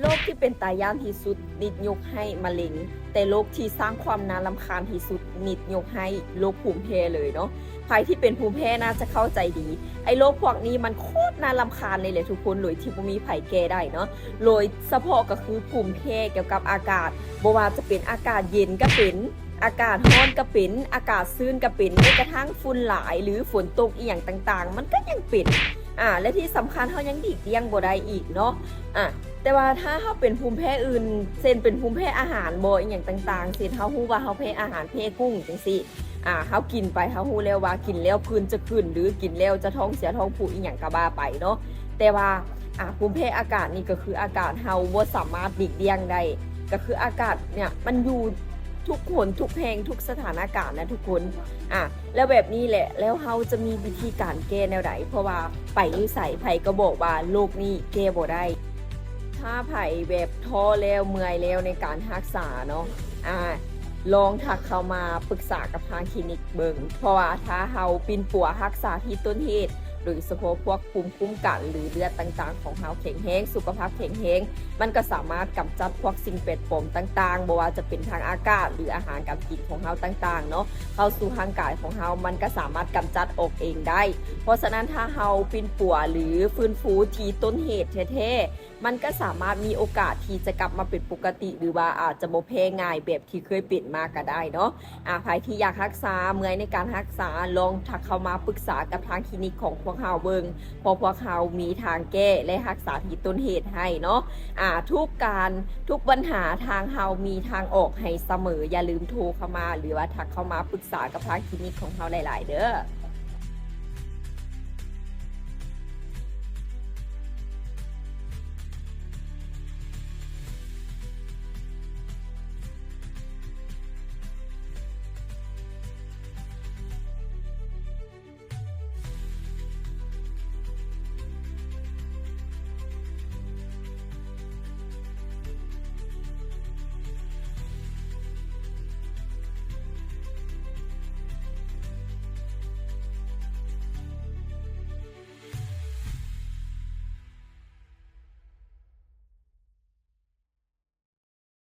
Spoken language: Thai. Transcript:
โรคที่เป็นตายย่านที่สุดนิดยกให้มะเร็งแต่โรคที่สร้างความน่ารำคาญที่สุดนิดยกให้โรคภูมิแพ้เลยเนาะใครที่เป็นภูมิแพ้น่าจะเข้าใจดีไอ้โรคพวกนี้มันโคตรน่ารำคาญเลยแหละทุกคนเลยที่บ่มีไผแก้ได้เนาะโดยเฉพาะก็คือภูมิแพ้เกี่ยวกับอากาศบ่ว่าจะเป็นอากาศเย็นก็เป็นอากาศร้อนก็เป็นอากาศชื้นก็เป็นแม้กระทั่งฝุ่นหลายหรือฝนตกอีหยังต่างๆมันก็ยังเป็นและที่สำคัญเฮายังหลีกเลี่ยงบ่ได้อีกเนาะแต่ว่าถ้าเฮาเป็นภูมิแพ้อื่นเช่นเป็นภูมิแพ้อาหารบ่อีหยังต่างๆเช่นเฮาฮู้ว่าเฮาแพ้อาหารแพ้กุ้งจังซี่เฮากินไปเฮาฮู้แล้วว่ากินแล้วผื่นจะขึ้นหรือกินแล้วจะท้องเสียท้องผูกอีหยังก็ว่าไปเนาะแต่ว่าภูมิแพ้อากาศนี่ก็คืออากาศเฮาบ่สามารถหลีกเลี่ยงได้ก็คืออากาศเนี่ยมันอยู่ทุกหนทุกแห่งทุกสถานการณ์นะทุกคนแล้วแบบนี้แหละแล้วเฮาจะมีวิธีการแก้แนวใดเพราะว่าไปอยู่ไสไผก็บอกว่าโรคนี้แก้บ่ได้ถ้าไผแบบท้อแล้วเมื่อยแล้วในการรักษาเนาะลองทักเข้ามาปรึกษากับทางคลินิกเบิงเพราะว่าถ้าเฮาปินปัวรักษาที่ต้นเหตุโดยเฉพาะพวกภูมิคุ้มกันหรือเลือดต่างๆของเฮาแข็งแรงสุขภาพแข็งแรงมันก็สามารถกำจัดพวกสิ่งแปลกปลอมต่างๆบ่ว่าจะเป็นทางอากาศหรืออาหารการกินของเฮาต่างๆเนาะเข้าสู่ร่างกายของเฮามันก็สามารถกำจัดออกเองได้เพราะฉะนั้นถ้าเฮาปินปัวหรือฟื้นฟูที่ต้นเหตุแท้ๆมันก็สามารถมีโอกาสที่จะกลับมาเป็นปกติหรือว่าอาจจะบ่แพ้ง่ายแบบที่เคยเป็นมาก็ได้เนาะใครที่อยากรักษาเมื่อยในการรักษาลองทักเข้ามาปรึกษากับทางคลินิกของพวกเฮาเบิงเพราะพวกเขามีทางแก้และรักษาที่ต้นเหตุให้เนาะทุกปัญหาทางเฮามีทางออกให้เสมออย่าลืมโทรเข้ามาหรือว่าทักเข้ามาปรึกษากับทางคลินิกของเฮาหลายๆเด้อ